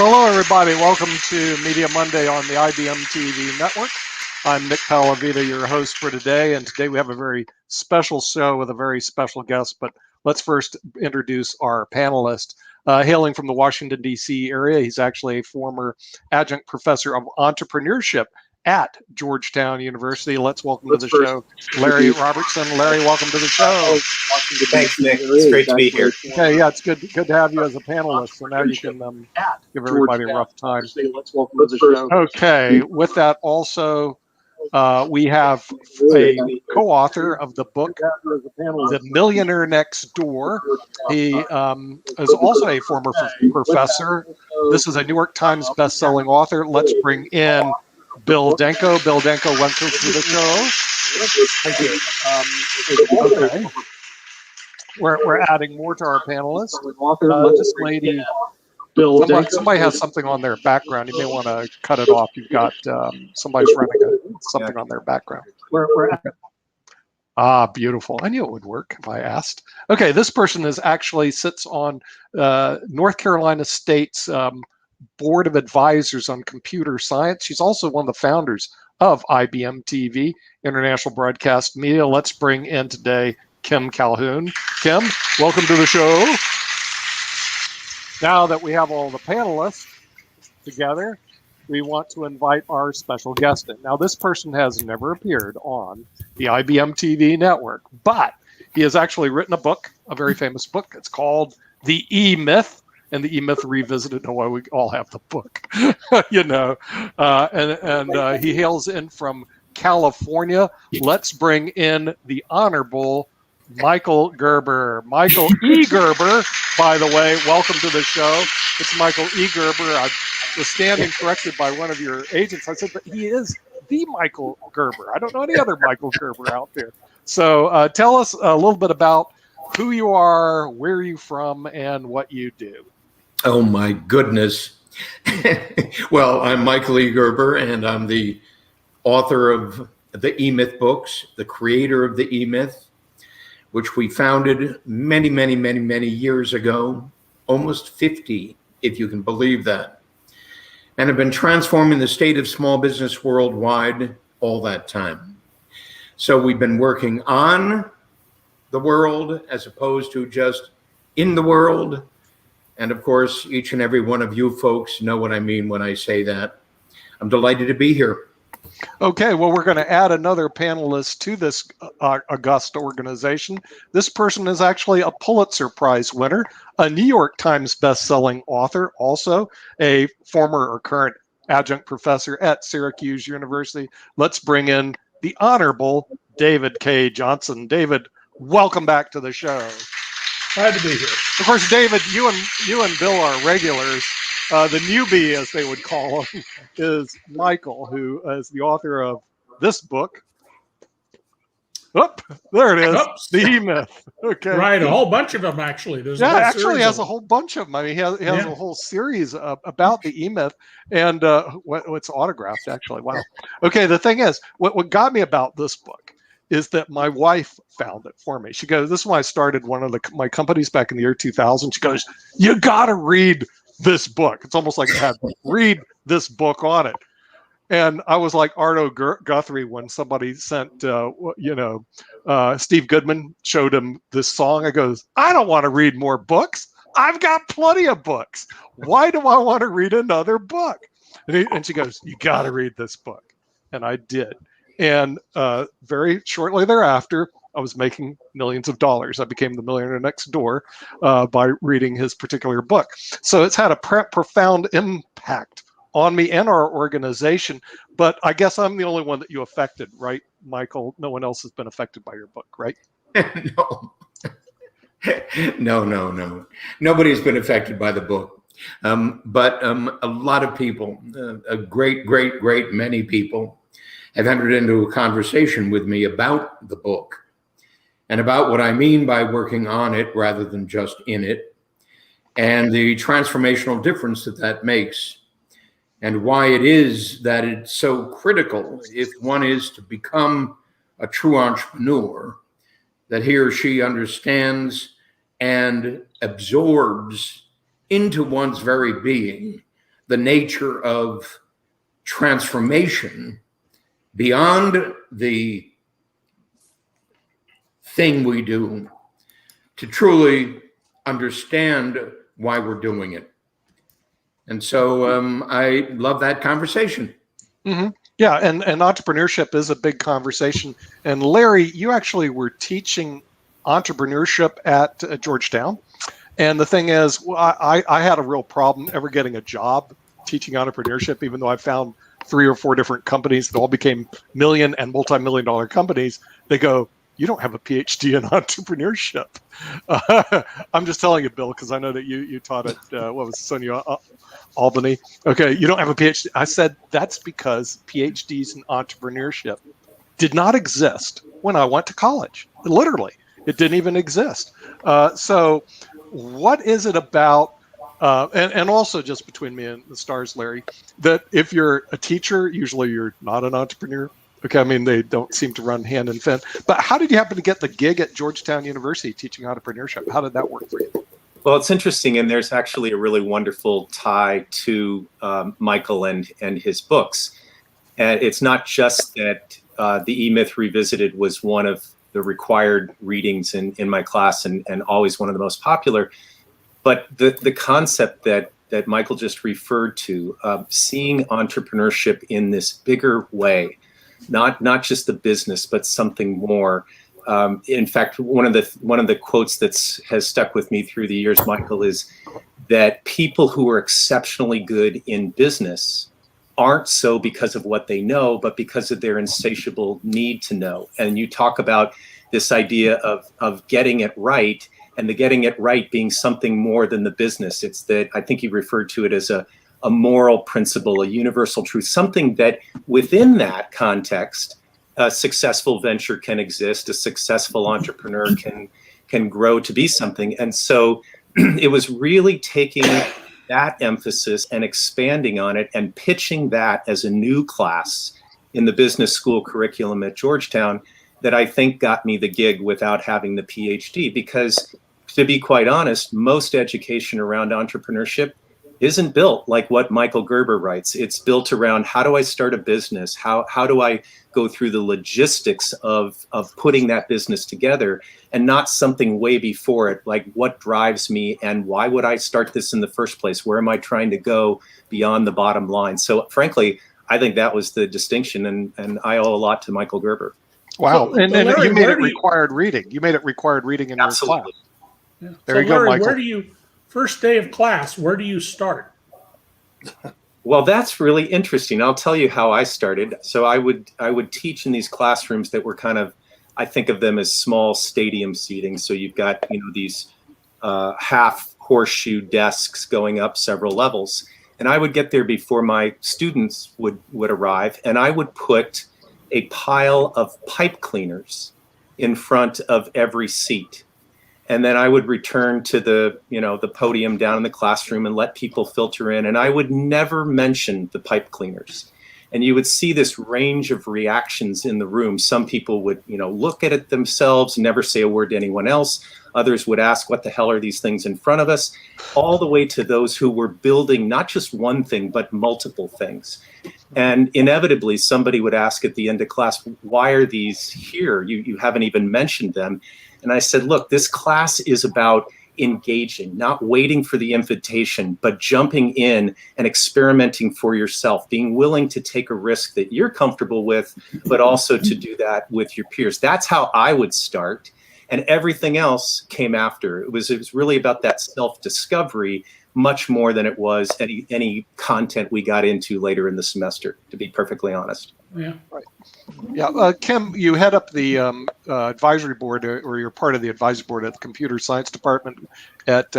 Hello, everybody. Welcome to Media Monday on the IBM TV network. I'm Nick Palavita, your host for today, and today we have a very special show with a very special guest, but let's first introduce our panelist. Hailing from the Washington, D.C. area, he's actually a former adjunct professor of entrepreneurship at Georgetown University. Let's welcome to the show Larry Robertson. Larry, welcome to the show. Thanks, Nick. It's great to be here. Okay, yeah, it's good to have you as a panelist. So now you can give everybody a rough time. Let's welcome to the show. Okay, with that also, we have a co-author of the book, The Millionaire Next Door. He is also a former professor. This is a New York Times bestselling author. Let's bring in Bill Danko. Bill Danko, welcome to the show. Thank you. Okay. We're adding more to our panelists. This lady, somebody has something on their background. You may want to cut it off. You've got somebody's running something on their background. Beautiful. I knew it would work if I asked. Okay, this person sits on North Carolina State's Board of Advisors on Computer Science. She's also one of the founders of IBM TV, International Broadcast Media. Let's bring in today Kim Calhoun. Kim, welcome to the show. Now that we have all the panelists together, we want to invite our special guest in. Now, this person has never appeared on the IBM TV network, but he has actually written a book, a very famous book. It's called The E-Myth, and the E-Myth Revisited. Oh, we all have the book, you know. And he hails in from California. Let's bring in the Honorable Michael Gerber. Michael E. Gerber, by the way, welcome to the show. It's Michael E. Gerber. I was standing corrected by one of your agents. I said, but he is the Michael Gerber. I don't know any other Michael Gerber out there. So tell us a little bit about who you are, where you're from, and what you do. Oh, my goodness. Well, I'm Michael E. Gerber, and I'm the author of the E-Myth books, the creator of the E-Myth, which we founded many, many, many, many years ago, almost 50, if you can believe that, and have been transforming the state of small business worldwide all that time. So we've been working on the world as opposed to just in the world. And of course, each and every one of you folks know what I mean when I say that. I'm delighted to be here. Okay, well, we're going to add another panelist to this august organization. This person is actually a Pulitzer Prize winner, a New York Times bestselling author, also a former or current adjunct professor at Syracuse University. Let's bring in the Honorable David K. Johnston. David, welcome back to the show. Glad to be here. Of course, David, you and Bill are regulars. The newbie, as they would call him, is Michael, who is the author of this book. Oh, there it is. Oops. The E-Myth. Okay. Right, a whole bunch of them, actually. There's actually has a whole bunch of them. I mean, he has a whole series about the E-Myth, and it's autographed, actually. Wow. Okay, the thing is, what got me about this book is that my wife found it for me. She goes, this is when I started one of my companies back in the year 2000. She goes, you got to read this book. It's almost like it had read this book on it. And I was like Arto Guthrie when somebody sent, Steve Goodman showed him this song. I goes, I don't want to read more books. I've got plenty of books. Why do I want to read another book? And she goes, you got to read this book. And I did. And very shortly thereafter, I was making millions of dollars. I became the millionaire next door by reading his particular book. So it's had a profound impact on me and our organization. But I guess I'm the only one that you affected, right, Michael? No one else has been affected by your book, right? No. Nobody's been affected by the book. But a lot of people, a great many people, have entered into a conversation with me about the book and about what I mean by working on it rather than just in it, and the transformational difference that makes, and why it is that it's so critical if one is to become a true entrepreneur, that he or she understands and absorbs into one's very being the nature of transformation beyond the thing we do to truly understand why we're doing it. And so I love that conversation. Mm-hmm. Yeah, and entrepreneurship is a big conversation. And Larry, you actually were teaching entrepreneurship at Georgetown. And the thing is, I had a real problem ever getting a job teaching entrepreneurship, even though I found 3 or 4 different companies that all became million and multi-million dollar companies. They go, you don't have a PhD in entrepreneurship. I'm just telling you, Bill, because I know that you taught at, what was Sonia, Albany. Okay, you don't have a PhD. I said, that's because PhDs in entrepreneurship did not exist when I went to college. Literally, it didn't even exist. So what is it about, and also just between me and the stars, Larry, that if you're a teacher, usually you're not an entrepreneur. Okay, I mean, they don't seem to run hand in hand. But how did you happen to get the gig at Georgetown University teaching entrepreneurship? How did that work for you? Well, it's interesting, and there's actually a really wonderful tie to Michael and his books. And it's not just that the E-Myth Revisited was one of the required readings in my class and always one of the most popular, but the concept that Michael just referred to, seeing entrepreneurship in this bigger way, not just the business, but something more. In fact, one of the quotes that has stuck with me through the years, Michael, is that people who are exceptionally good in business aren't so because of what they know, but because of their insatiable need to know. And you talk about this idea of getting it right, and the getting it right being something more than the business. It's that, I think you referred to it as a moral principle, a universal truth, something that within that context, a successful venture can exist, a successful entrepreneur can grow to be something. And so it was really taking that emphasis and expanding on it and pitching that as a new class in the business school curriculum at Georgetown that I think got me the gig without having the PhD. Because to be quite honest, most education around entrepreneurship isn't built like what Michael Gerber writes. It's built around, how do I start a business? How do I go through the logistics of putting that business together, and not something way before it, like what drives me and why would I start this in the first place? Where am I trying to go beyond the bottom line? So frankly, I think that was the distinction, and I owe a lot to Michael Gerber. Wow. So, and Larry, you made it required reading. You made it required reading in your class. Yeah. There so you go, Larry, Michael. Where do you, first day of class, where do you start? Well, that's really interesting. I'll tell you how I started. So I would teach in these classrooms that were kind of, I think of them as small stadium seating. So you've got, these half horseshoe desks going up several levels. And I would get there before my students would arrive, and I would put a pile of pipe cleaners in front of every seat. And then I would return to the podium down in the classroom and let people filter in. And I would never mention the pipe cleaners. And you would see this range of reactions in the room. Some people would, look at it themselves, never say a word to anyone else. Others would ask, what the hell are these things in front of us? All the way to those who were building not just one thing, but multiple things. And inevitably, somebody would ask at the end of class, why are these here? You haven't even mentioned them. And I said, look, this class is about engaging, not waiting for the invitation, but jumping in and experimenting for yourself, being willing to take a risk that you're comfortable with, but also to do that with your peers. That's how I would start. And everything else came after. It was really about that self-discovery, much more than it was any content we got into later in the semester, to be perfectly honest. Yeah. Right. Yeah. Kim, you head up the advisory board, or you're part of the advisory board at the computer science department at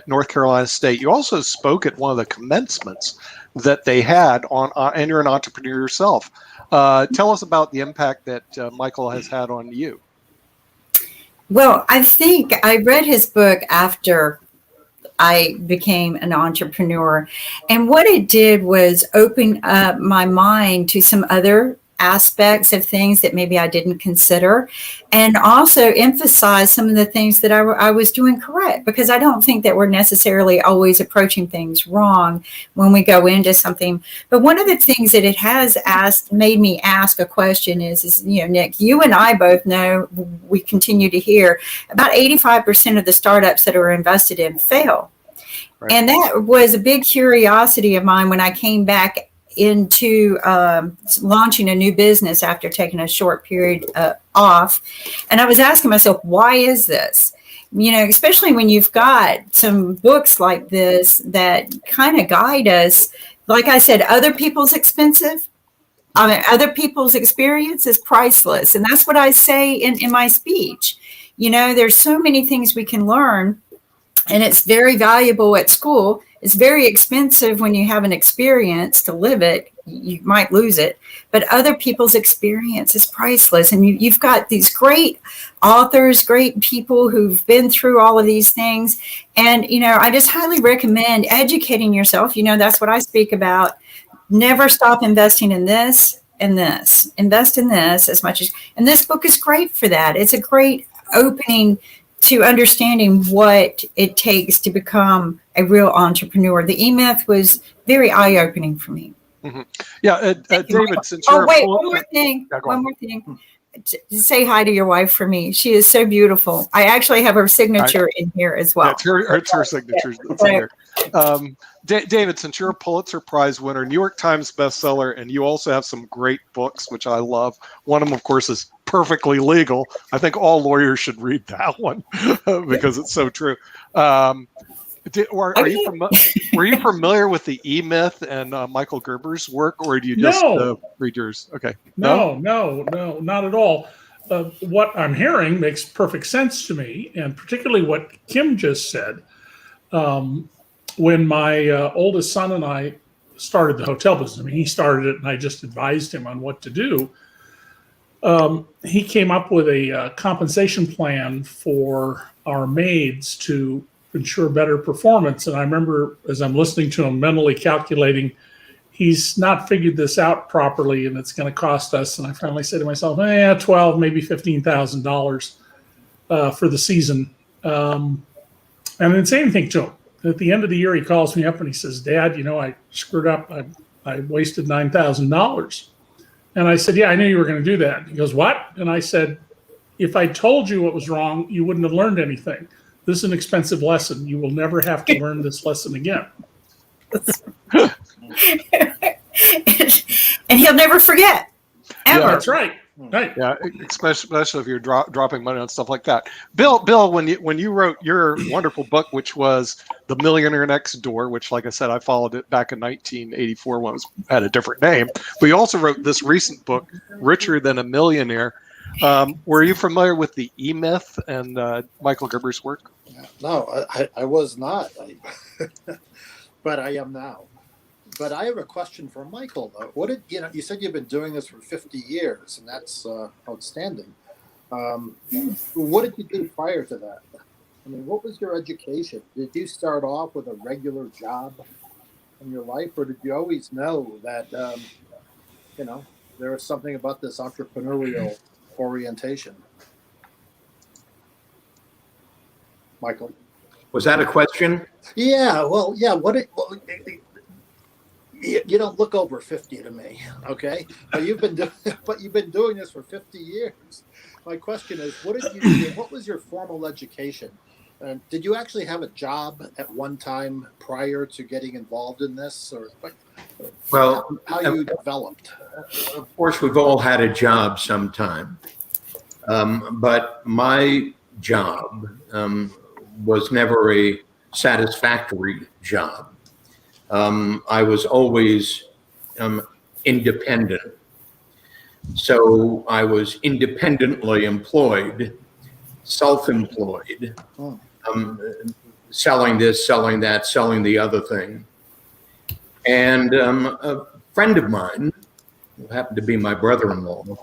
North Carolina State. You also spoke at one of the commencements that they had on, and you're an entrepreneur yourself. Tell us about the impact that Michael has had on you. Well, I think I read his book after I became an entrepreneur. And what it did was open up my mind to some other aspects of things that maybe I didn't consider, and also emphasize some of the things that I was doing correct, because I don't think that we're necessarily always approaching things wrong when we go into something. But one of the things that it has made me ask a question is, Nick, you and I both know, we continue to hear about 85% of the startups that are invested in fail. Right. And that was a big curiosity of mine when I came back into launching a new business after taking a short period off. And I was asking myself, why is this? Especially when you've got some books like this that kind of guide us. Like I said, other people's other people's experience is priceless. And that's what I say in my speech. There's so many things we can learn, and it's very valuable at school. It's very expensive when you have an experience to live it. You might lose it, but other people's experience is priceless. And you've got these great authors, great people who've been through all of these things. And, I just highly recommend educating yourself. That's what I speak about. Never stop investing in this and this. Invest in this as much as, and this book is great for that. It's a great opening to understanding what it takes to become a real entrepreneur. The E-Myth was very eye-opening for me. Mm-hmm. Yeah, David, since you're one more thing. Say hi to your wife for me. She is so beautiful. I actually have her signature in here as well. Yeah, it's her signature. Yeah. David, since you're a Pulitzer Prize winner, New York Times bestseller, and you also have some great books, which I love. One of them, of course, is Perfectly Legal. I think all lawyers should read that one because it's so true. Were you familiar with the E-Myth and Michael Gerber's work, or do you just read yours? Okay. No, not at all. What I'm hearing makes perfect sense to me, and particularly what Kim just said. When my oldest son and I started the hotel business, he started it, and I just advised him on what to do. He came up with a compensation plan for our maids to ensure better performance. And I remember, as I'm listening to him, mentally calculating, he's not figured this out properly, and it's going to cost us. And I finally said to myself, $12,000, maybe $15,000 for the season. And I didn't say anything to him. At the end of the year, he calls me up and he says, Dad, I screwed up. I wasted $9,000. And I said, yeah, I knew you were going to do that. He goes, what? And I said, if I told you what was wrong, you wouldn't have learned anything. This is an expensive lesson. You will never have to learn this lesson again. And he'll never forget. Ever. Yeah, that's right. Right. Yeah, especially if you're dropping money on stuff like that. Bill, when you wrote your wonderful book, which was The Millionaire Next Door, which, like I said, I followed it back in 1984 when it had a different name. But you also wrote this recent book, Richer Than a Millionaire. Were you familiar with the E-Myth and Michael Gerber's work? No, I was not, but I am now. But I have a question for Michael, though. You said you've been doing this for 50 years, and that's outstanding. What did you do prior to that? I mean, what was your education? Did you start off with a regular job in your life, or did you always know that, there was something about this entrepreneurial orientation? Michael? Was that a question? Yeah, well, yeah. You don't look over 50 to me, okay? But you've been doing this for 50 years. My question is, what was your formal education? And did you actually have a job at one time prior to getting involved in this, or how you developed? Of course, we've all had a job sometime, but my job was never a satisfactory job. I was always independent. So I was independently employed, self-employed, selling this, selling that, selling the other thing. And a friend of mine, who happened to be my brother-in-law,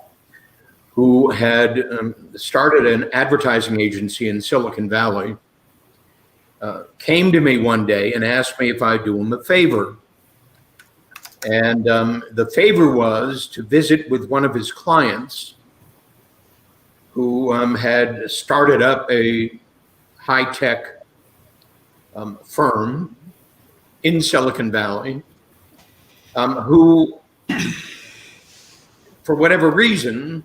who had started an advertising agency in Silicon Valley, came to me one day and asked me if I'd do him a favor. And the favor was to visit with one of his clients who had started up a high-tech firm in Silicon Valley, who, for whatever reason,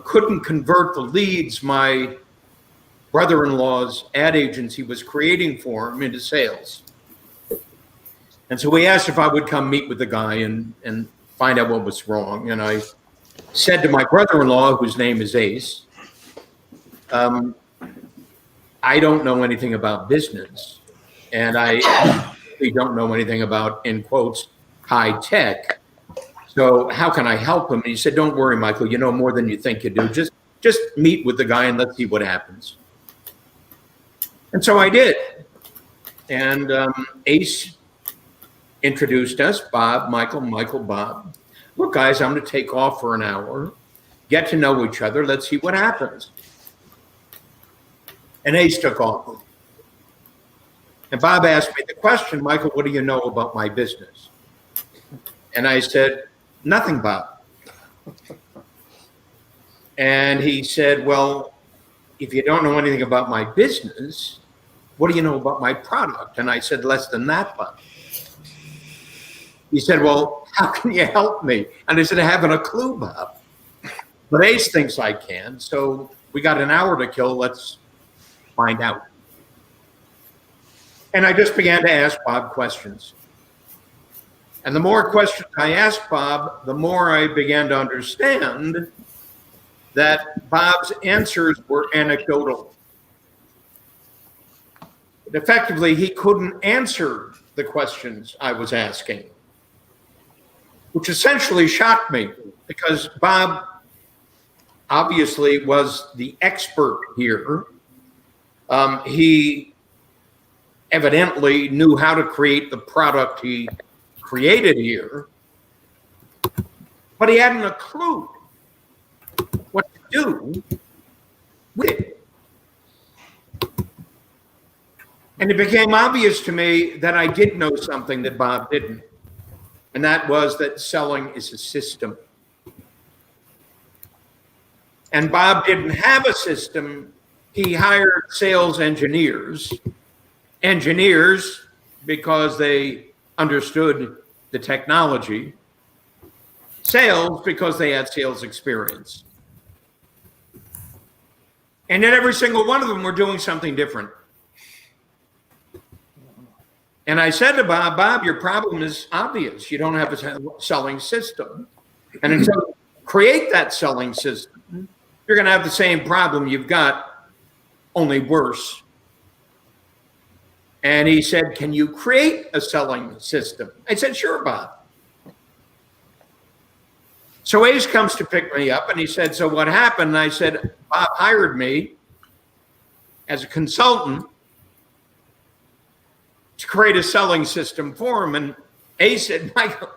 couldn't convert the leads my brother-in-law's ad agency was creating for him into sales. And so he asked if I would come meet with the guy and find out what was wrong. And I said to my brother-in-law, whose name is Ace, I don't know anything about business, and I don't know anything about, in quotes, high tech. So how can I help him? And he said, don't worry, Michael, you know more than you think you do. Just meet with the guy and let's see what happens. And so I did. And Ace introduced us, Bob, Michael, Bob. Look, guys, I'm going to take off for an hour, get to know each other. Let's see what happens. And Ace took off. And Bob asked me the question, Michael, what do you know about my business? And I said, nothing, Bob. And he said, well, if you don't know anything about my business, what do you know about my product? And I said, less than that, Bob. He said, well, how can you help me? And I said, I haven't a clue, Bob. But Ace thinks I can. So we got an hour to kill. Let's find out. And I just began to ask Bob questions. And the more questions I asked Bob, the more I began to understand that Bob's answers were anecdotal. Effectively, he couldn't answer the questions I was asking, which essentially shocked me because Bob obviously was the expert here. He evidently knew how to create the product he created here, but he hadn't a clue what to do with it. And it became obvious to me that I did know something that Bob didn't, and that was that selling is a system. And Bob didn't have a system. He hired sales engineers because they understood the technology, sales because they had sales experience. And then every single one of them were doing something different. And I said to Bob, your problem is obvious. You don't have a selling system. And until you create that selling system, you're going to have the same problem you've got, only worse. And he said, can you create a selling system? I said, sure, Bob. So Ace comes to pick me up and he said, so what happened? And I said, Bob hired me as a consultant to create a selling system for him. And Ace said, Michael,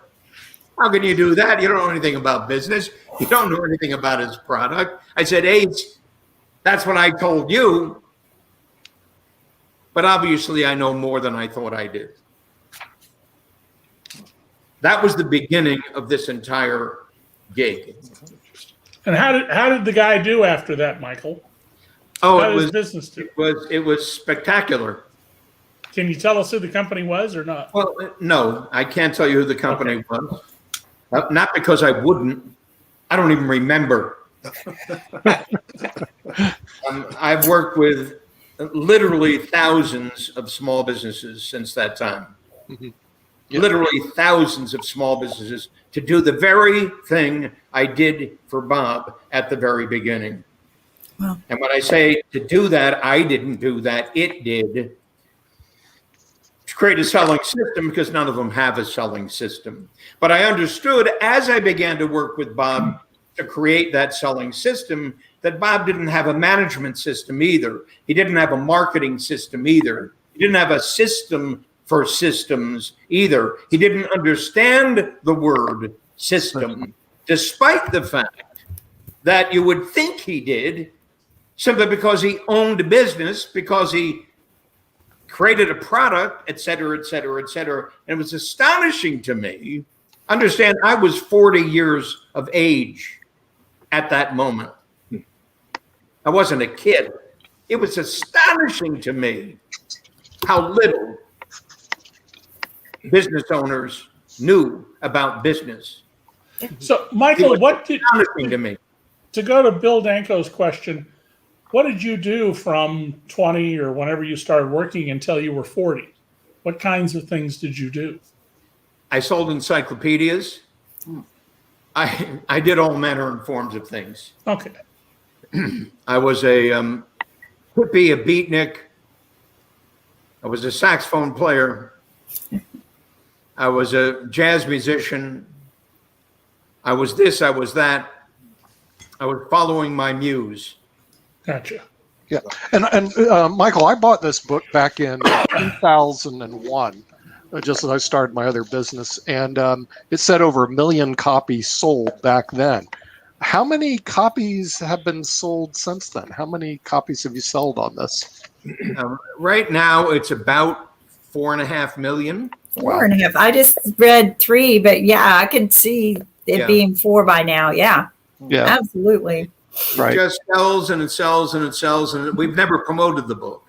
how can you do that? You don't know anything about business. You don't know anything about his product. I said, Ace, that's what I told you. But obviously I know more than I thought I did. That was the beginning of this entire gig. And how did the guy do after that, Michael? Oh, how did his business do? It was spectacular. Can you tell us who the company was or not? Well, no, I can't tell you who the company was. Not because I wouldn't. I don't even remember. I've worked with literally thousands of small businesses since that time. Mm-hmm. Yep. Literally thousands of small businesses to do the very thing I did for Bob at the very beginning. Wow. And when I say to do that, I didn't do that. It did. To create a selling system, because none of them have a selling system. But I understood as I began to work with Bob to create that selling system that Bob didn't have a management system either. He didn't have a marketing system either. He didn't have a system for systems either. He didn't understand the word system, despite the fact that you would think he did, simply because he owned a business, because he created a product, et cetera, et cetera, et cetera. And it was astonishing to me Understand, I was 40 years of age at that moment. I wasn't a kid. It was astonishing to me how little business owners knew about business. So, Michael, Astonishing to me. to go to Bill Danko's question, what did you do from 20 or whenever you started working until you were 40? What kinds of things did you do? I sold encyclopedias. I did all manner and forms of things. Okay. I was a hippie, a beatnik. I was a saxophone player. I was a jazz musician. I was this, I was that. I was following my muse. Gotcha. Yeah, and Michael, I bought this book back in 2001, just as I started my other business, and it said over 1 million copies sold back then. How many copies have been sold since then? How many copies have you sold on this? Right now, it's about 4.5 million. 4.5. I just read 3, but yeah, I could see it Yeah. being 4 by now. Yeah, Yeah, absolutely. right. It just sells and it sells and it sells, and we've never promoted the book.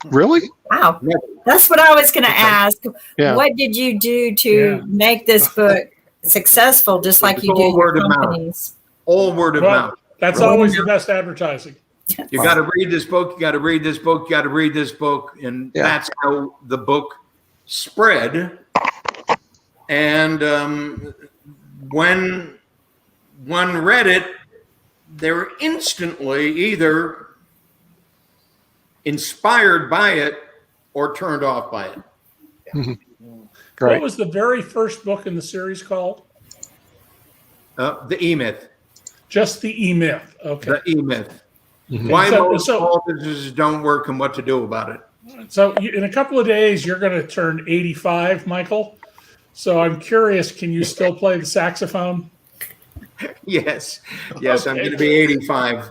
Really? Wow. Never. That's what I was going to ask. Yeah. What did you do to Yeah. make this book successful, just like It's you do all your word of mouth. companies? All word of Well, mouth. that's Right. always the best advertising. You got to read this book. You got to read this book. You got to read this book, and Yeah. that's how the book spread. And when one read it, they were instantly either inspired by it or turned off by it. What Great. was the very first book in the series called? The E-Myth. Just the E-Myth. Okay. The E-Myth. Mhm. Why So- most so- small businesses don't work and what to do about it. So in a couple of days, you're going to turn 85, Michael. So I'm curious, can you still play the saxophone? Yes, yes, I'm Okay. going to be 85.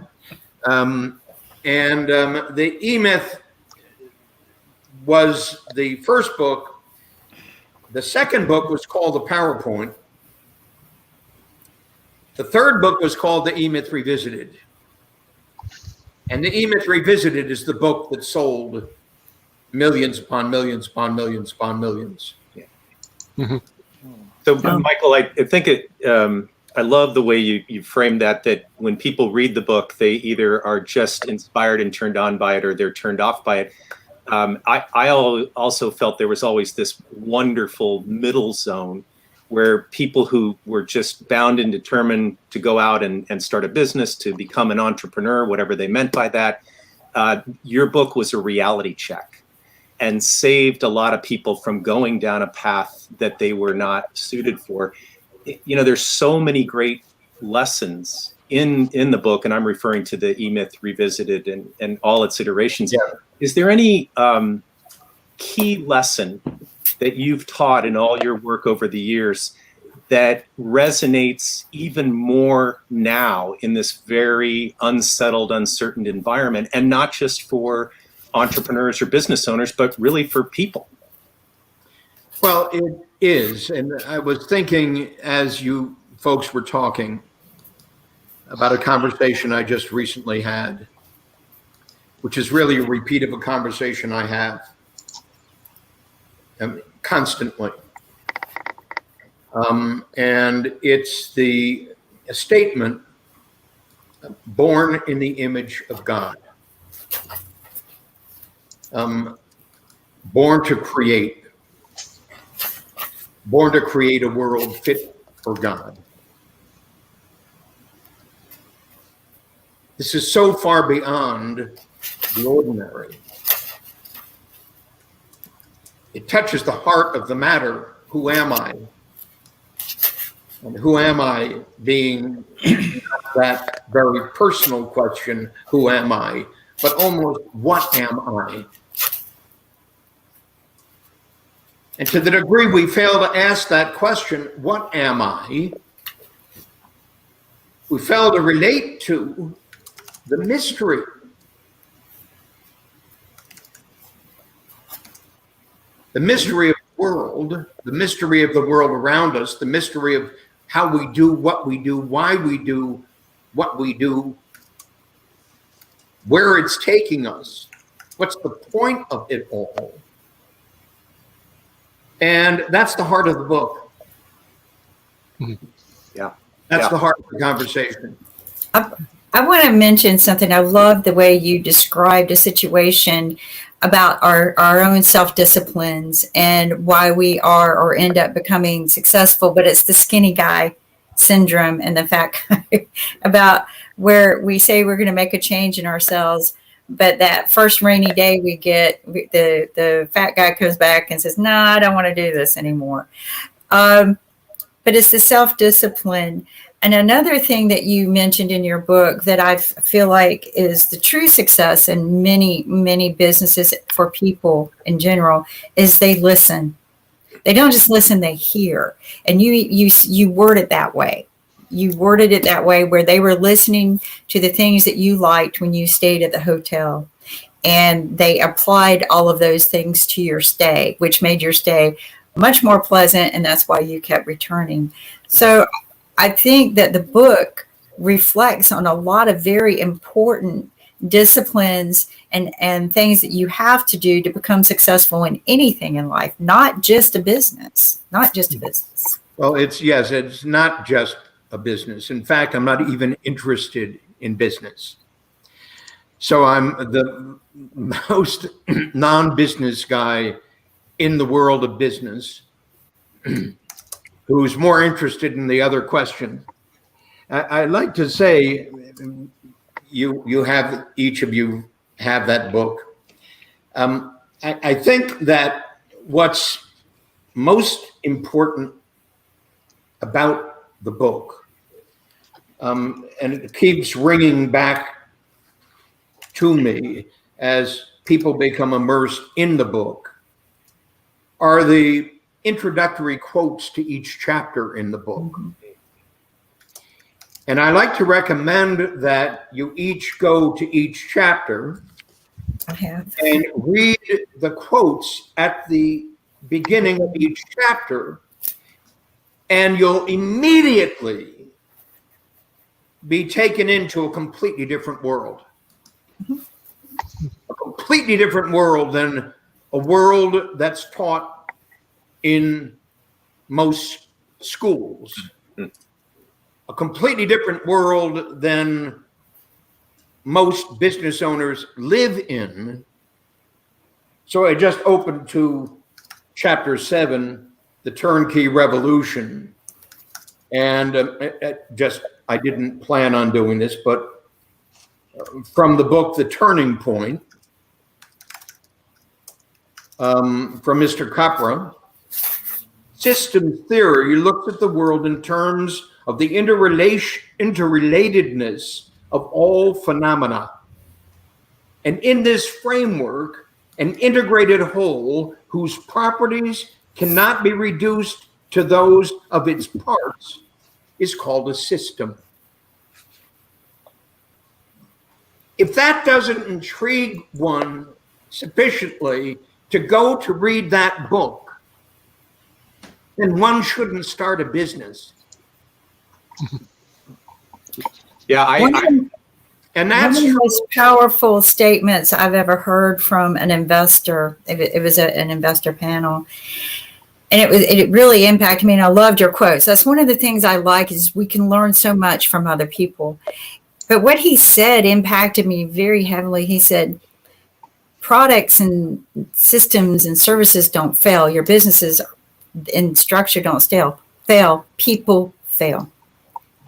The E-Myth was the first book. The second book was called The PowerPoint. The third book was called The E-Myth Revisited. And The E-Myth Revisited is the book that sold millions upon millions upon millions upon millions. So, Michael, I think I love the way you framed that when people read the book, they either are just inspired and turned on by it or they're turned off by it. I also felt there was always this wonderful middle zone where people who were just bound and determined to go out and start a business, to become an entrepreneur, whatever they meant by that. Your book was a reality check and saved a lot of people from going down a path that they were not suited for. You know, there's so many great lessons in the book, and I'm referring to the E-Myth Revisited and all its iterations. Yeah. Is there any key lesson that you've taught in all your work over the years that resonates even more now in this very unsettled, uncertain environment, and not just for entrepreneurs or business owners, but really for people? Well, it is. And I was thinking as you folks were talking about a conversation I just recently had, which is really a repeat of a conversation I have constantly. And it's a statement, born in the image of God. Born to create a world fit for God. This is so far beyond the ordinary. It touches the heart of the matter. Who am I? And who am I, being that very personal question, who am I? But almost, what am I? And to the degree we fail to ask that question, what am I? We fail to relate to the mystery. The mystery of world, the mystery of the world around us, the mystery of how we do what we do, why we do what we do, where it's taking us, what's the point of it all. And that's the heart of the book. Yeah. That's the heart of the conversation. I want to mention something. I love the way you described a situation about our own self-disciplines and why we are or end up becoming successful, but it's the skinny guy syndrome and the fact about where we say we're going to make a change in ourselves, but that first rainy day we get, the fat guy comes back and says, no, I don't want to do this anymore. But it's the self-discipline. And another thing that you mentioned in your book that I feel like is the true success in many, many businesses for people in general is they listen. They don't just listen, they hear. And you word it that way. You worded it that way where they were listening to the things that you liked when you stayed at the hotel. And they applied all of those things to your stay, which made your stay much more pleasant. And that's why you kept returning. So I think that the book reflects on a lot of very important disciplines and things that you have to do to become successful in anything in life, not just a business, Well, it's not just a business. In fact, I'm not even interested in business. So I'm the most non-business guy in the world of business who's more interested in the other question. I like to say, you have, each of you have that book. I think that what's most important about the book, and it keeps ringing back to me as people become immersed in the book, are the introductory quotes to each chapter in the book. And I like to recommend that you each go to each chapter and read the quotes at the beginning of each chapter, and you'll immediately be taken into a completely different world. A completely different world than a world that's taught in most schools. A completely different world than most business owners live in. So I just opened to chapter 7, The Turnkey Revolution. And I didn't plan on doing this, but from the book, The Turning Point, from Mr. Capra, system theory looks at the world in terms of the interrelatedness of all phenomena. And in this framework, an integrated whole whose properties cannot be reduced to those of its parts is called a system. If that doesn't intrigue one sufficiently to go to read that book, then one shouldn't start a business. Yeah, and that's one of the most powerful statements I've ever heard from an investor. It was an investor panel, and it really impacted me. And I loved your quotes. That's one of the things I like, is we can learn so much from other people. But what he said impacted me very heavily. He said, products and systems and services don't fail. Your businesses and structure don't fail. People fail.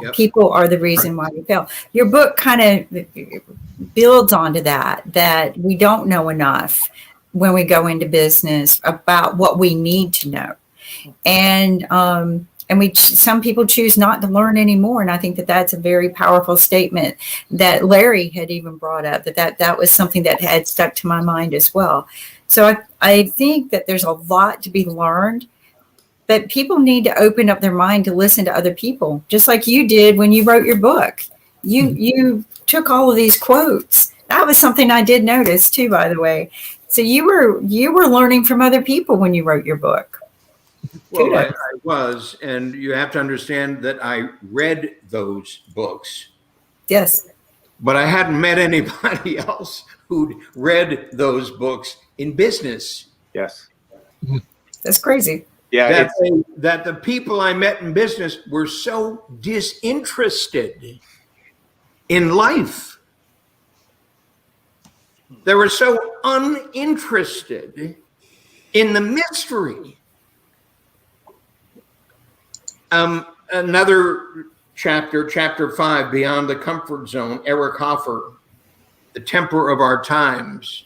Yep. People are the reason why we fail. Your book kind of builds onto that we don't know enough when we go into business about what we need to know. And some people choose not to learn anymore. And I think that that's a very powerful statement that Larry had even brought up, that was something that had stuck to my mind as well. So I think that there's a lot to be learned, but people need to open up their mind to listen to other people, just like you did when you wrote your book. You took all of these quotes. That was something I did notice too, by the way. So you were learning from other people when you wrote your book. Well, I Kudos. was, and you have to understand that I read those books, Yes. but I hadn't met anybody else who'd read those books in business. Yes. That's crazy. Yeah. That the people I met in business were so disinterested in life. They were so uninterested in the mystery. Another chapter, chapter 5, Beyond the Comfort Zone, Eric Hoffer, The Temper of Our Times.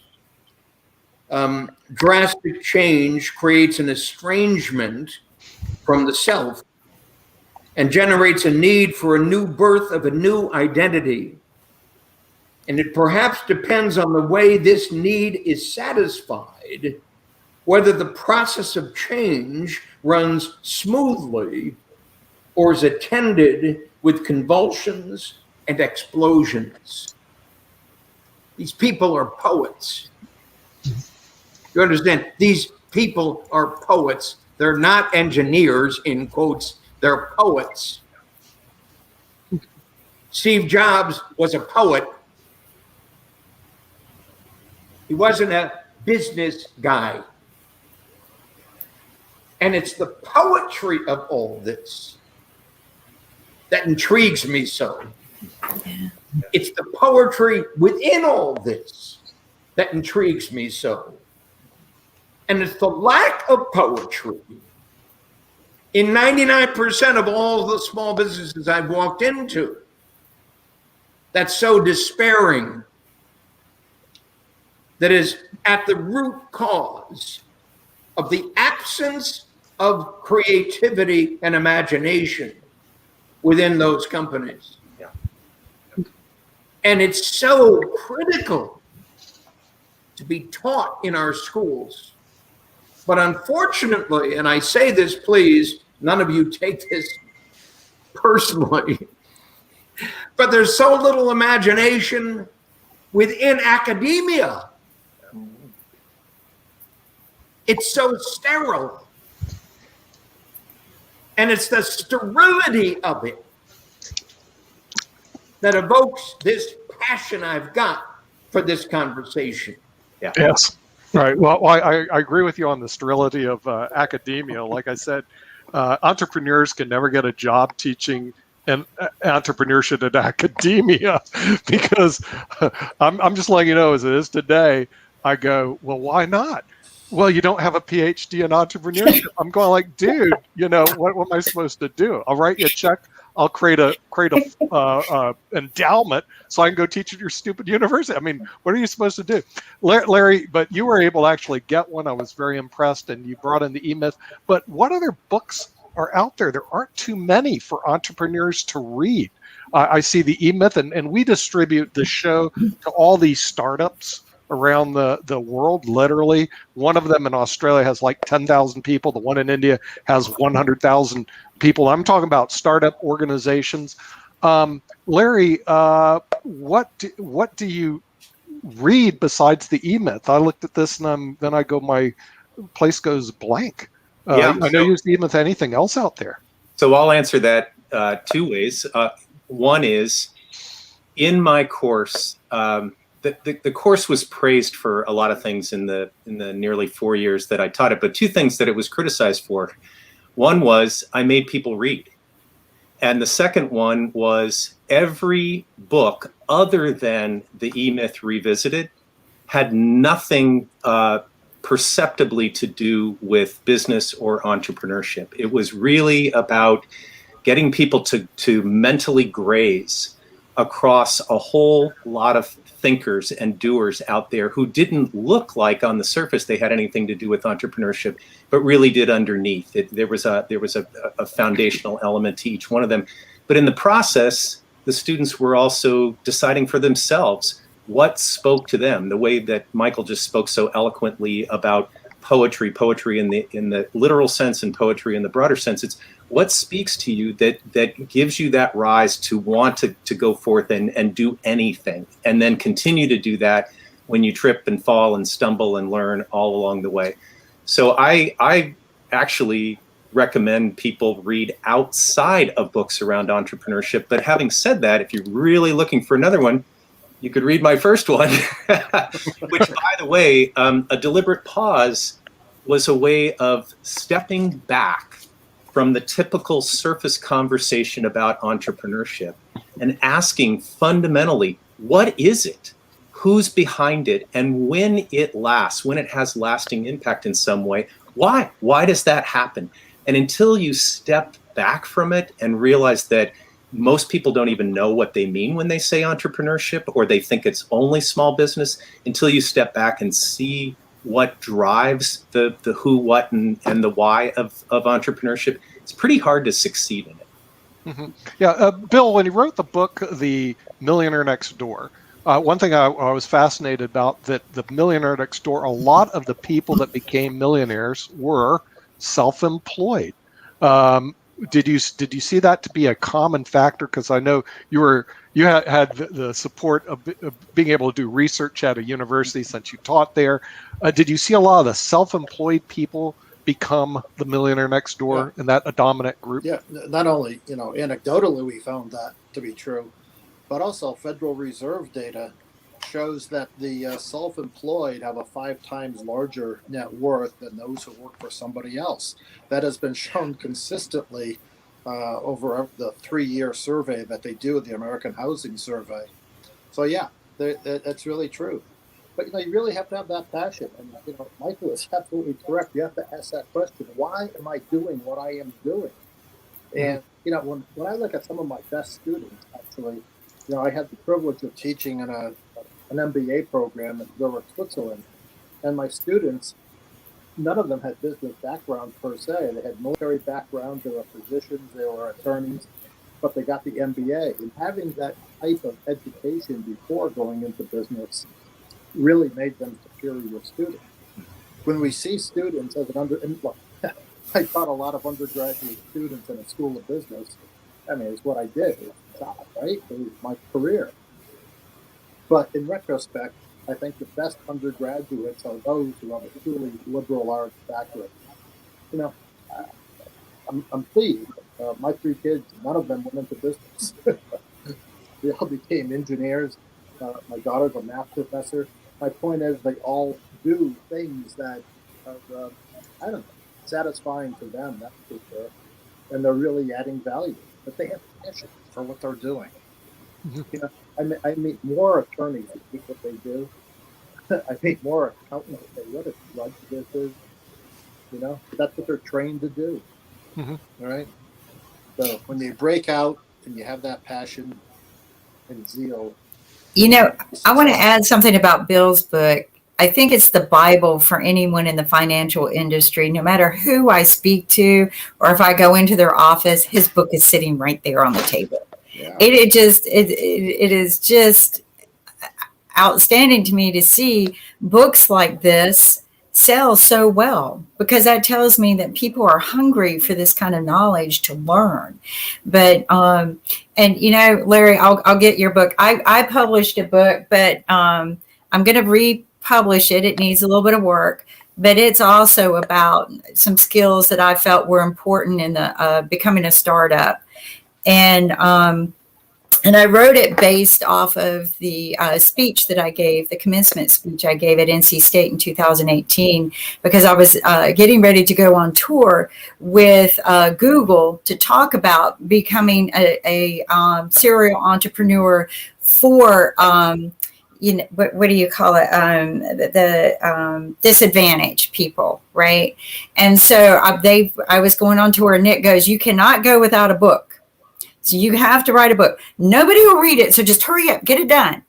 Drastic change creates an estrangement from the self and generates a need for a new birth of a new identity. And it perhaps depends on the way this need is satisfied, whether the process of change runs smoothly or is attended with convulsions and explosions. These people are poets. You understand? These people are poets. They're not engineers, in quotes. They're poets. Steve Jobs was a poet. He wasn't a business guy. And it's the poetry of all this that intrigues me so. Yeah. It's the poetry within all this that intrigues me so. And it's the lack of poetry in 99% of all the small businesses I've walked into that's so despairing, that is at the root cause of the absence of creativity and imagination within those companies. Yeah. And it's so critical to be taught in our schools. But unfortunately, and I say this, please, none of you take this personally, but there's so little imagination within academia. It's so sterile. And it's the sterility of it that evokes this passion I've got for this conversation. Yeah. Yes. Right. Well, I agree with you on the sterility of academia. Like I said, entrepreneurs can never get a job teaching entrepreneurship at academia because I'm just letting you know, as it is today, I go, well, why not? Well, you don't have a PhD in entrepreneurship. I'm going like, dude, what am I supposed to do? I'll write you a check. I'll create a endowment so I can go teach at your stupid university. I mean, what are you supposed to do? Larry, but you were able to actually get one. I was very impressed, and you brought in the E-Myth. But what other books are out there? There aren't too many for entrepreneurs to read. I see the E-Myth, and we distribute the show to all these startups around the world. Literally, one of them in Australia has like 10,000 people. The one in India has 100,000 people. I'm talking about startup organizations. Larry, what do you read besides the E-Myth? I looked at this and then I go, my place goes blank. I know you use the E-Myth. Anything else out there? So I'll answer that two ways. One is, in my course, the course was praised for a lot of things in the nearly 4 years that I taught it, but two things that it was criticized for. One was I made people read. And the second one was every book other than the E-Myth Revisited had nothing perceptibly to do with business or entrepreneurship. It was really about getting people to mentally graze across a whole lot of thinkers and doers out there who didn't look like on the surface they had anything to do with entrepreneurship, but really did underneath. There was a foundational element to each one of them. But in the process, the students were also deciding for themselves what spoke to them, the way that Michael just spoke so eloquently about poetry in the literal sense and poetry in the broader sense. It's what speaks to you that gives you that rise to want to go forth and do anything, and then continue to do that when you trip and fall and stumble and learn all along the way. So I actually recommend people read outside of books around entrepreneurship. But having said that, if you're really looking for another one, you could read my first one, which, by the way, A Deliberate Pause was a way of stepping back from the typical surface conversation about entrepreneurship and asking fundamentally, what is it? Who's behind it? And when it lasts, when it has lasting impact in some way, why? Why does that happen? And until you step back from it and realize that most people don't even know what they mean when they say entrepreneurship, or they think it's only small business, until you step back and see what drives the who, what, and the why of entrepreneurship, it's pretty hard to succeed in it. Mm-hmm. Yeah, Bill, when you wrote the book, The Millionaire Next Door, one thing I was fascinated about, that the Millionaire Next Door, a lot of the people that became millionaires were self-employed. Did you see that to be a common factor? Because I know you had the support of being able to do research at a university since you taught there. Did you see a lot of the self-employed people become the millionaire next door in that a dominant group? Yeah, not only, anecdotally we found that to be true, but also Federal Reserve data shows that the self-employed have a 5 times larger net worth than those who work for somebody else. That has been shown consistently over the 3-year survey that they do, the American Housing Survey. So yeah, that's really true. But you really have to have that passion. And Michael is absolutely correct. You have to ask that question: why am I doing what I am doing? And when I look at some of my best students, actually, I had the privilege of teaching in an MBA program in Zurich, Switzerland, and my students, none of them had business backgrounds per se. They had military backgrounds, they were physicians, they were attorneys, but they got the MBA. And having that type of education before going into business really made them superior students. When we see students as I taught a lot of undergraduate students in a school of business. I mean, it's what I did. It was a job, right? It was my career. But in retrospect, I think the best undergraduates are those who have a truly liberal arts background. I'm pleased. My 3 kids, none of them went into business. They all became engineers. My daughter's a math professor. My point is, they all do things that are, satisfying to them, that's for sure. And they're really adding value. But they have passion for what they're doing. Mm-hmm. I meet more attorneys who do what they do. I meet more accountants who say, what a drudge this is. That's what they're trained to do. Mm-hmm. All right? So when you break out and you have that passion and zeal. I want to add something about Bill's book. I think it's the Bible for anyone in the financial industry. No matter who I speak to, or if I go into their office, his book is sitting right there on the table. Yeah. It is just outstanding to me to see books like this sell so well, because that tells me that people are hungry for this kind of knowledge to learn. But Larry, I'll get your book. I published a book, but I'm going to republish it. It needs a little bit of work, but it's also about some skills that I felt were important in the becoming a startup. And I wrote it based off of the speech that I gave, the commencement speech I gave at NC State in 2018, because I was getting ready to go on tour with Google to talk about becoming a serial entrepreneur for, what do you call it? The disadvantaged people, right? And so I was going on tour, and Nick goes, "You cannot go without a book. So you have to write a book. Nobody will read it, so just hurry up, get it done."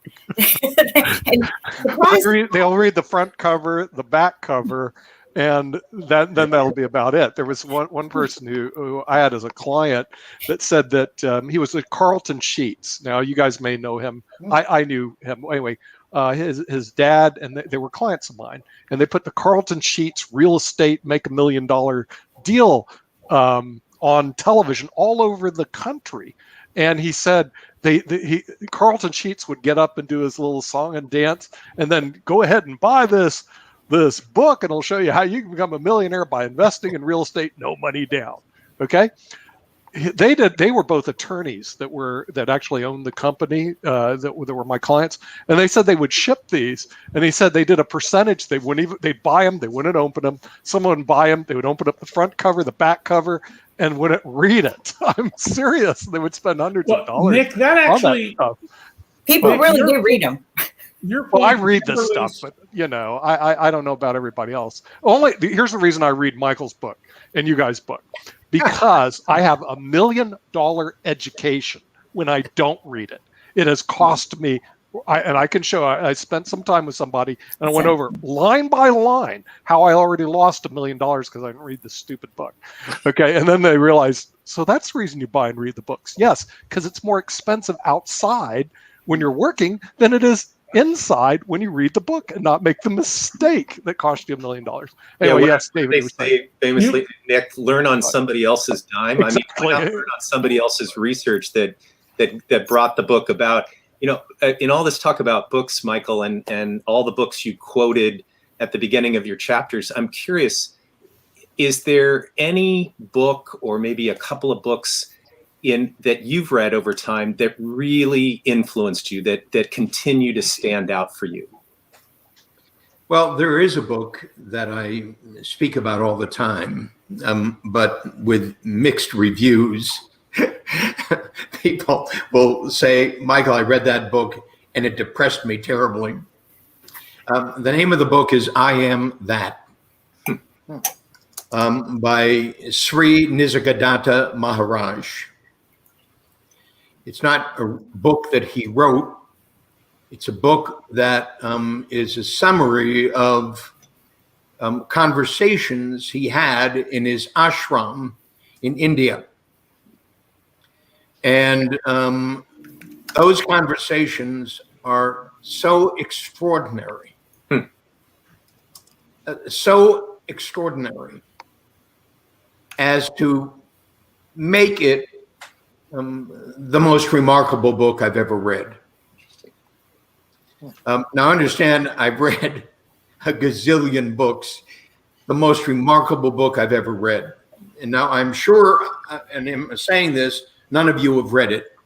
They'll read the front cover, the back cover, and then that'll be about it. There was one person who I had as a client that said that he was at Carlton Sheets. Now, you guys may know him. I knew him. Anyway, his dad, and they were clients of mine, and they put the Carlton Sheets real estate make $1 million deal on television all over the country. And he said Carlton Sheets would get up and do his little song and dance, and then go ahead and buy this this book, and it'll show you how you can become a millionaire by investing in real estate, no money down. Okay. They were both attorneys that actually owned the company that were my clients, and they said they would ship these. And he said they did a percentage. They'd buy them, they wouldn't open them. Someone would buy them, they would open up the front cover, the back cover, and wouldn't read it. I'm serious. They would spend hundreds of dollars. Nick, that actually People really do read them. Well, I read this stuff, but I don't know about everybody else. Here's the reason I read Michael's book and you guys' book, because I have $1 million education when I don't read it. It has cost me, and I can show. I spent some time with somebody, and I went over line by line how I already lost $1 million because I didn't read this stupid book. Okay, and then they realized, so that's the reason you buy and read the books. Yes, because it's more expensive outside when you're working than it is inside when you read the book and not make the mistake that cost you $1 million. Anyway, yes, David. They say famously, Nick, learn on somebody else's dime. Exactly. I mean, learn on somebody else's research that brought the book about. In all this talk about books, Michael, and all the books you quoted at the beginning of your chapters, I'm curious, is there any book or maybe a couple of books that you've read over time that really influenced you, that continue to stand out for you? Well, there is a book that I speak about all the time, but with mixed reviews. People will say, Michael, I read that book and it depressed me terribly. The name of the book is I Am That, by Sri Nisargadatta Maharaj. It's not a book that he wrote. It's a book that is a summary of conversations he had in his ashram in India. And those conversations are so extraordinary, so extraordinary as to make it the most remarkable book I've ever read. Now, understand, I've read a gazillion books. The most remarkable book I've ever read. And now I'm sure, and I'm saying this, none of you have read it.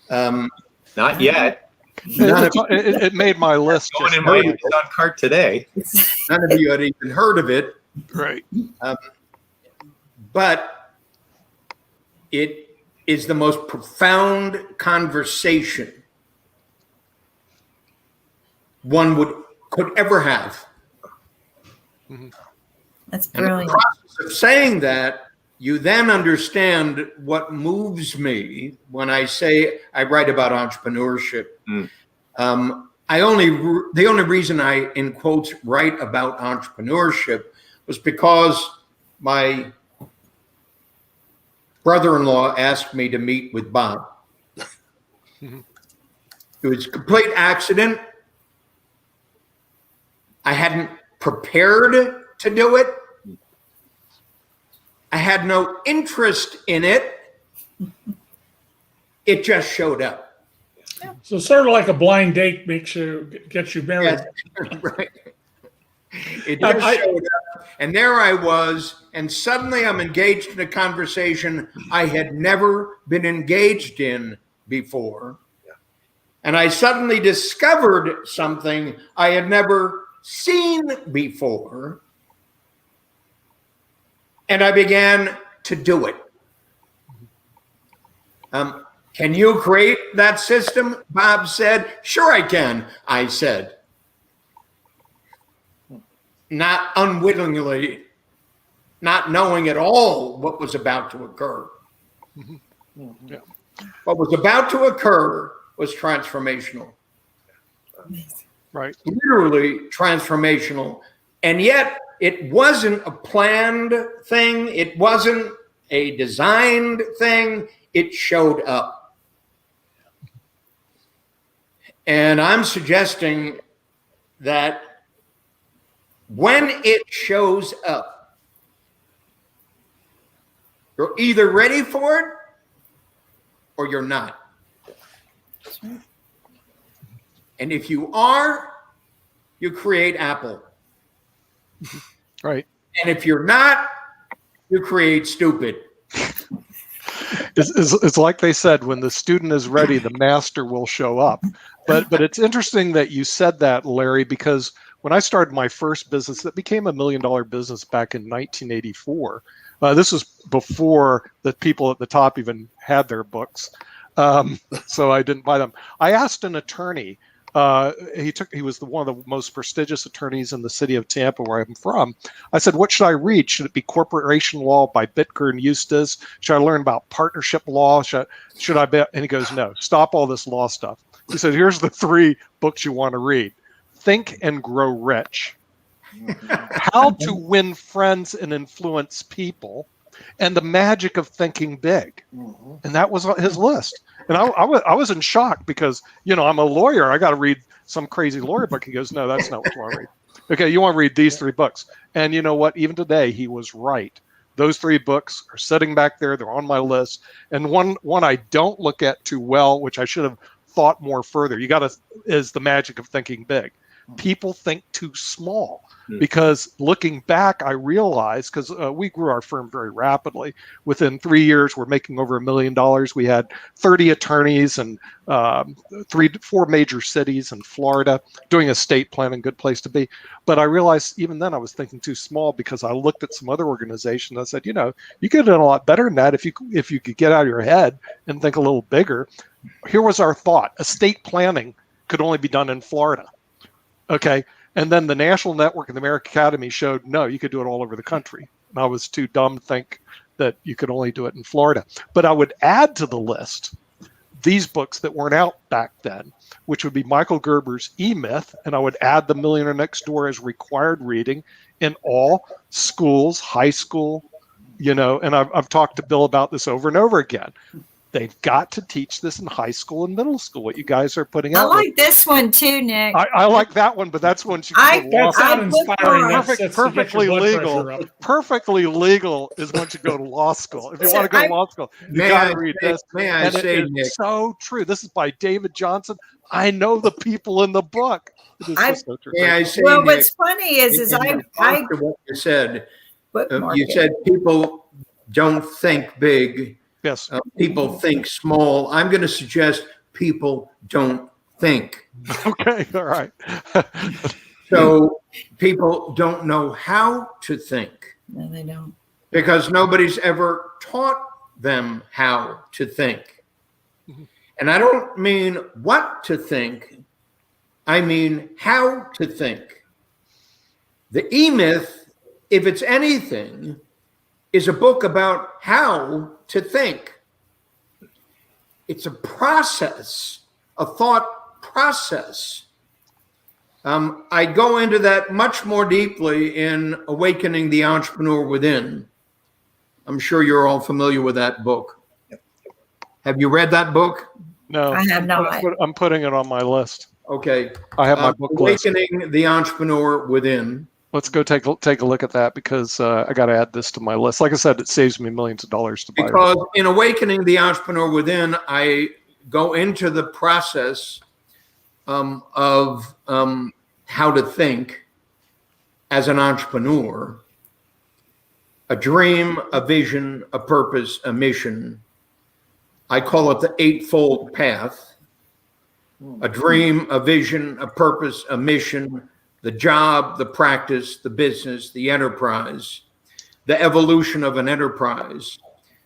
Not yet. It made my list. Going in my Amazon cart today. None of you had even heard of it. Right. But it is the most profound conversation one could ever have. That's And in brilliant. the process of saying that, you then understand what moves me when I say I write about entrepreneurship. The only reason I, in quotes, write about entrepreneurship was because my brother-in-law asked me to meet with Bob. It was a complete accident. I hadn't prepared to do it. I had no interest in it. It just showed up. So sort of like a blind date gets you married. Yes, right. It just showed up, and there I was, and suddenly I'm engaged in a conversation I had never been engaged in before. And I suddenly discovered something I had never seen before. And I began to do it. Can you create that system? Bob said. Sure I can, I said. Not unwittingly, not knowing at all what was about to occur. Yeah. What was about to occur was transformational. Right. Literally transformational. And yet it wasn't a planned thing. It wasn't a designed thing. It showed up. And I'm suggesting that when it shows up, you're either ready for it or you're not. And if you are, you create Apple. Right. And if you're not, you create stupid. It's like they said, when the student is ready, the master will show up. But it's interesting that you said that, Larry, because when I started my first business that became $1 million business back in 1984, this was before the people at the top even had their books. So I didn't buy them. I asked an attorney. He was one of the most prestigious attorneys in the city of Tampa, where I'm from. I said, what should I read? Should it be corporation law by Bitker and Eustace? Should I learn about partnership law? Should I bet? And he goes, no, stop all this law stuff. He said, here's the 3 books you want to read. Think and Grow Rich. How to Win Friends and Influence People, and The Magic of Thinking Big. And that was on his list. And I was in shock because, I'm a lawyer. I got to read some crazy lawyer book. He goes, no, that's not what you want to read. Okay, you want to read these 3 books. And you know what? Even today, he was right. Those 3 books are sitting back there. They're on my list. And one I don't look at too well, which I should have thought more further. Is The Magic of Thinking Big. People think too small. Because looking back, I realized, because we grew our firm very rapidly. Within 3 years, we're making over $1 million. We had 30 attorneys and 4 major cities in Florida, doing estate planning, good place to be. But I realized even then I was thinking too small, because I looked at some other organizations. I said, you could do a lot better than that if you could get out of your head and think a little bigger. Here was our thought: estate planning could only be done in Florida. Okay. And then the National Network and the American Academy showed, no, you could do it all over the country. And I was too dumb to think that you could only do it in Florida. But I would add to the list these books that weren't out back then, which would be Michael Gerber's E-Myth, and I would add The Millionaire Next Door as required reading in all schools, high school, and I've talked to Bill about this over and over again. They've got to teach this in high school and middle school, what you guys are putting out. I like this one too, Nick. I like that one, but that's one you can go to law That's not school. inspiring. Perfectly legal. Perfectly legal is once you go to law school. If you want to go to law school, you got to read this. It's so true. This is by David Johnston. I know the people in the book. So true. Well, what's funny is I what you said. You said people don't think big. Yes. People think small. I'm going to suggest people don't think. Okay. All right. So people don't know how to think. No, they don't. Because nobody's ever taught them how to think. And I don't mean what to think. I mean how to think. The E-Myth, if it's anything, is a book about how to think. It's a process, a thought process. I go into that much more deeply in Awakening the Entrepreneur Within. I'm sure you're all familiar with that book. Have you read that book? No, I have not. I'm putting it on my list. Okay. I have my book list. Awakening the Entrepreneur Within. Let's go take a look at that, because I got to add this to my list. Like I said, it saves me millions of dollars to buy it. Because in Awakening the Entrepreneur Within, I go into the process of how to think as an entrepreneur. A dream, a vision, a purpose, a mission. I call it the Eightfold Path. A dream, a vision, a purpose, a mission, the job, the practice, the business, the enterprise, the evolution of an enterprise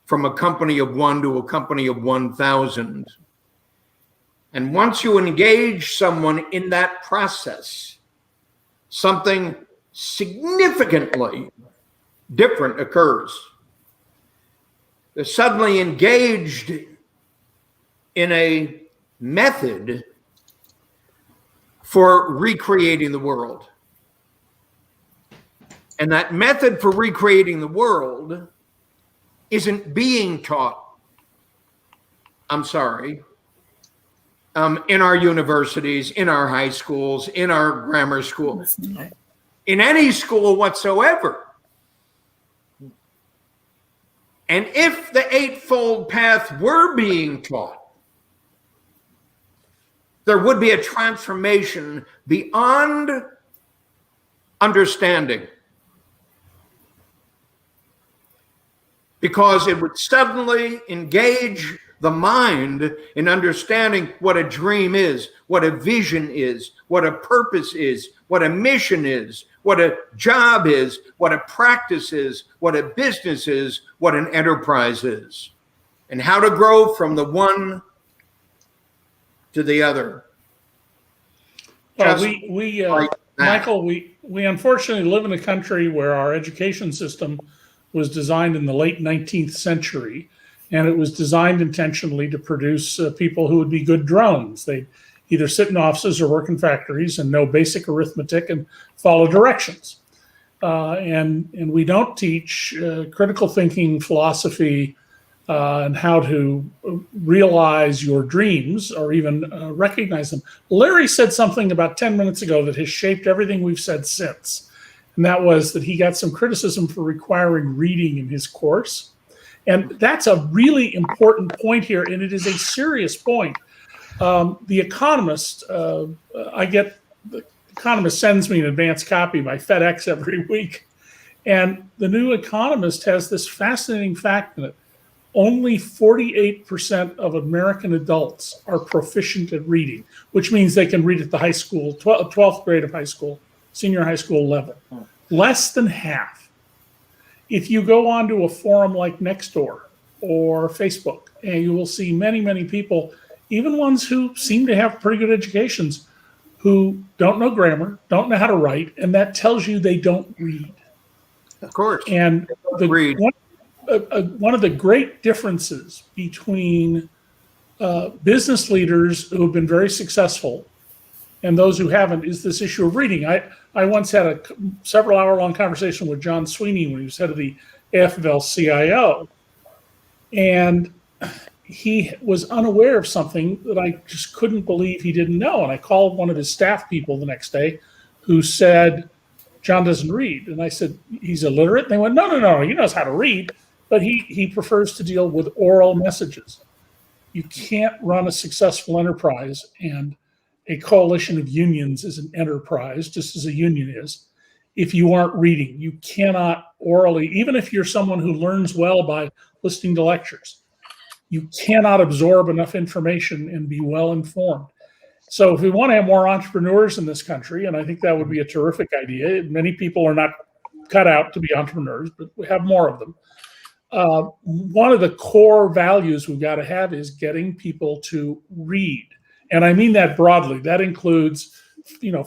from a company of 1 to a company of 1,000. And once you engage someone in that process, something significantly different occurs. They're suddenly engaged in a method for recreating the world. And that method for recreating the world isn't being taught, I'm sorry, in our universities, in our high schools, in our grammar schools, in any school whatsoever. And if the Eightfold Path were being taught, there would be a transformation beyond understanding. Because it would suddenly engage the mind in understanding what a dream is, what a vision is, what a purpose is, what a mission is, what a job is, what a practice is, what a business is, what an enterprise is, and how to grow from the one to the other. Well, Just we like that. Michael, we unfortunately live in a country where our education system was designed in the late 19th century, and it was designed intentionally to produce people who would be good drones. They either sit in offices or work in factories and know basic arithmetic and follow directions. And we don't teach critical thinking, philosophy, and how to realize your dreams or even recognize them. Larry said something about 10 minutes ago that has shaped everything we've said since. And that was that he got some criticism for requiring reading in his course. And that's a really important point here, and it is a serious point. The Economist, the Economist sends me an advance copy by FedEx every week. And the new Economist has this fascinating fact in it. Only 48% of American adults are proficient at reading, which means they can read at the high school, 12th grade of high school, senior high school level. Less than half. If you go onto a forum like Nextdoor or Facebook, and you will see many, many people, even ones who seem to have pretty good educations, who don't know grammar, don't know how to write, and that tells you they don't read. Of course. And one of the great differences between business leaders who have been very successful and those who haven't is this issue of reading. I once had a several hour-long conversation with John Sweeney when he was head of the AFL-CIO, and he was unaware of something that I just couldn't believe he didn't know. And I called one of his staff people the next day who said, John doesn't read. And I said, he's illiterate? And they went, no, he knows how to read, but he prefers to deal with oral messages. You can't run a successful enterprise, and a coalition of unions is an enterprise, just as a union is, if you aren't reading. You cannot orally, even if you're someone who learns well by listening to lectures, you cannot absorb enough information and be well informed. So if we want to have more entrepreneurs in this country, and I think that would be a terrific idea, many people are not cut out to be entrepreneurs, but we have more of them. One of the core values we've got to have is getting people to read. And I mean that broadly. That includes,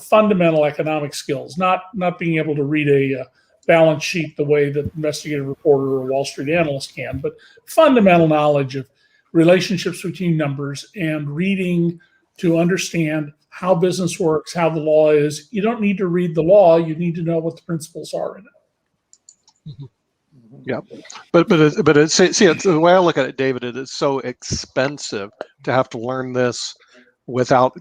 fundamental economic skills, not being able to read a balance sheet the way that investigative reporter or Wall Street analyst can, but fundamental knowledge of relationships between numbers and reading to understand how business works, how the law is. You don't need to read the law. You need to know what the principles are in it. Mm-hmm. Yeah, but it's the way I look at it, David. It is so expensive to have to learn this without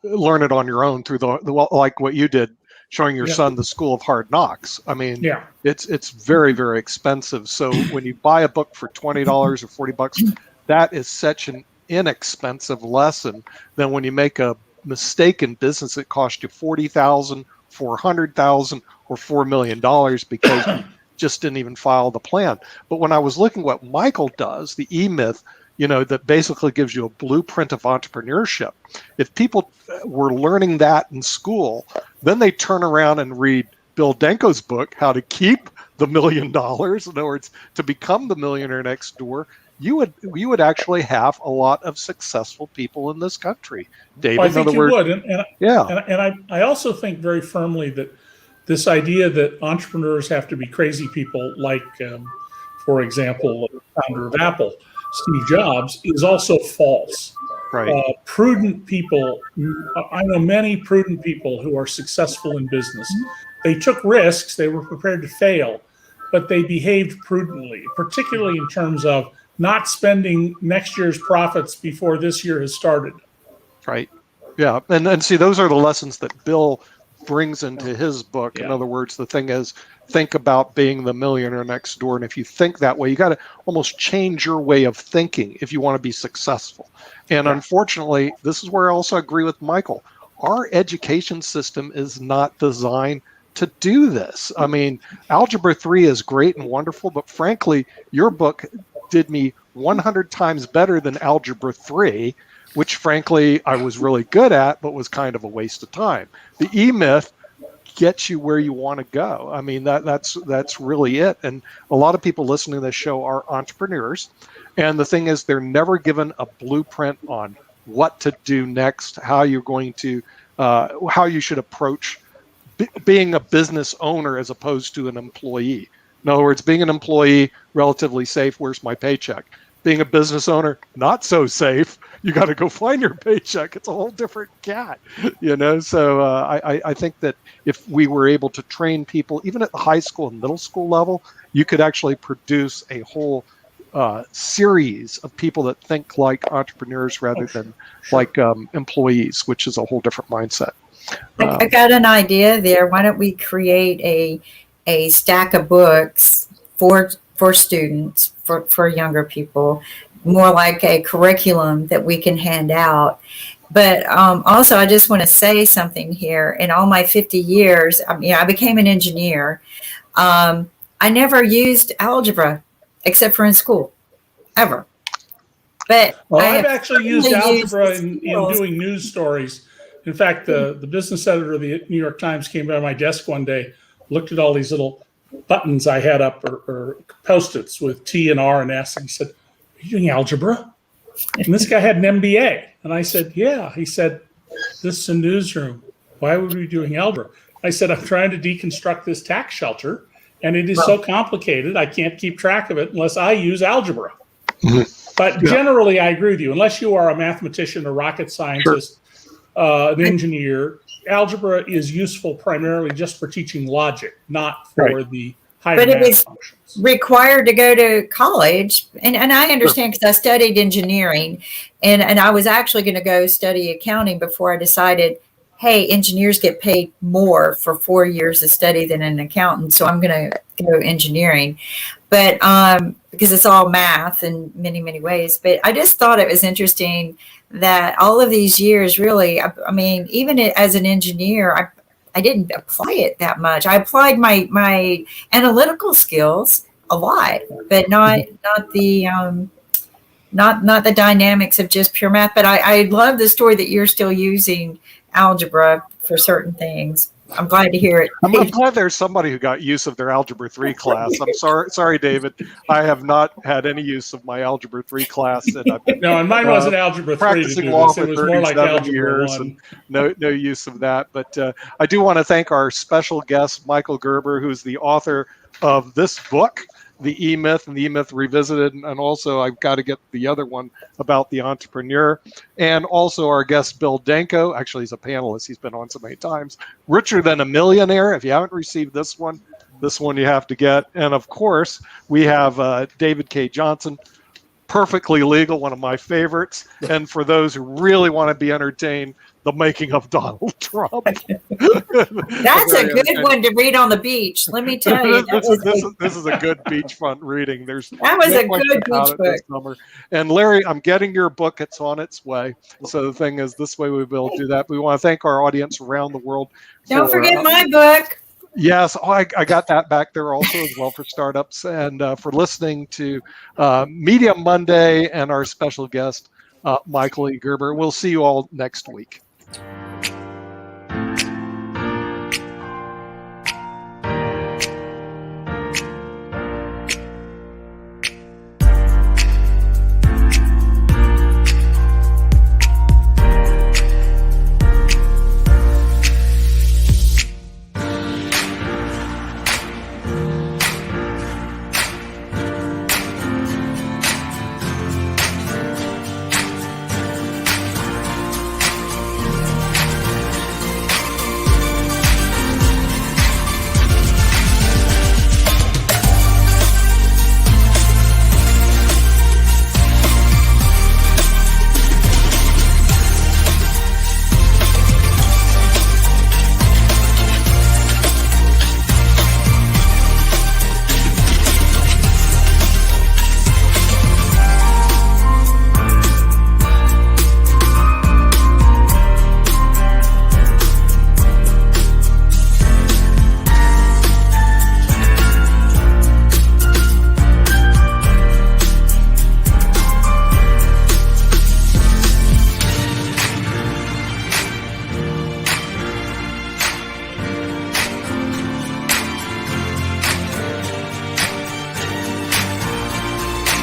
learn it on your own through the like what you did, showing your son the School of Hard Knocks. I mean, it's very, very expensive. So when you buy a book for $20 or $40, that is such an inexpensive lesson. Then when you make a mistake in business, it costs you $40,000, $400,000, or $4 million because you just didn't even file the plan. But when I was looking at what Michael does, the E-Myth, that basically gives you a blueprint of entrepreneurship. If people were learning that in school, then they turn around and read Bill Danko's book, How to Keep the $1 Million. In other words, to become the millionaire next door. You would actually have a lot of successful people in this country, David. Well, I think you would, and I also think very firmly that this idea that entrepreneurs have to be crazy people, like, for example, the founder of Apple, Steve Jobs, is also false. Right. Prudent people, I know many prudent people who are successful in business. They took risks, they were prepared to fail, but they behaved prudently, particularly in terms of not spending next year's profits before this year has started. Right. Yeah. And see, those are the lessons that Bill brings into his book. In other words, the thing is, think about being the millionaire next door. And if you think that way, you got to almost change your way of thinking if you want to be successful. And unfortunately, this is where I also agree with Michael. Our education system is not designed to do this. I mean, Algebra 3 is great and wonderful, but frankly, your book did me 100 times better than Algebra 3, which frankly I was really good at, but was kind of a waste of time. The E-Myth gets you where you want to go. I mean, that's really it. And a lot of people listening to this show are entrepreneurs. And the thing is, they're never given a blueprint on what to do next, how you're going to, how you should approach being a business owner as opposed to an employee. In other words, being an employee, relatively safe, where's my paycheck? Being a business owner, not so safe. You got to go find your paycheck. It's a whole different cat, you know? So I think that if we were able to train people, even at the high school and middle school level, you could actually produce a whole series of people that think like entrepreneurs rather than like employees, which is a whole different mindset. I got an idea there. Why don't we create a stack of books for students, for younger people, more like a curriculum that we can hand out. But also, I just want to say something here. In all my 50 years, I became an engineer. I never used algebra except for in school, ever. But I've actually used algebra in doing news stories. In fact, the business editor of the New York Times came by my desk one day, looked at all these little buttons I had up or Post-its with T and R and S, and he said, "Are you doing algebra?" And this guy had an MBA. And I said, "Yeah." He said, "This is a newsroom. Why would we be doing algebra?" I said, "I'm trying to deconstruct this tax shelter, and it is so complicated, I can't keep track of it unless I use algebra." But generally, I agree with you. Unless you are a mathematician, a rocket scientist, an engineer, algebra is useful primarily just for teaching logic, not for the higher math functions. Required to go to college, and I understand because I studied engineering, and I was actually going to go study accounting before I decided, hey, engineers get paid more for 4 years of study than an accountant, so I'm going to go engineering. But because it's all math in many, many ways. But I just thought it was interesting that all of these years, really, I mean, even as an engineer, I didn't apply it that much. I applied my analytical skills a lot, but not the dynamics of just pure math. But I love the story that you're still using algebra for certain things. I'm glad to hear it. I'm glad there's somebody who got use of their Algebra 3 class. I'm sorry, David. I have not had any use of my Algebra 3 class. And no, and mine wasn't Algebra 3 practicing to do law this. for It was more like 37 Algebra years 1. and no use of that. But I do want to thank our special guest, Michael Gerber, who's the author of this book, The E-Myth and the E-Myth Revisited, and also I've got to get the other one about the entrepreneur, and also our guest Bill Danko. Actually, he's a panelist. He's been on so many times. Richer Than a Millionaire. If you haven't received this one you have to get. And of course, we have David K. Johnston, Perfectly Legal, one of my favorites. And for those who really want to be entertained, The Making of Donald Trump. That's a good one to read on the beach. Let me tell you. This is a good beachfront reading. That was a good beach book. Summer. And Larry, I'm getting your book. It's on its way. So the thing is, this way we'll be able to do that. We want to thank our audience around the world. Don't forget my book. Yes, I got that back there also as well for startups, and for listening to Media Monday and our special guest, Michael E. Gerber. We'll see you all next week.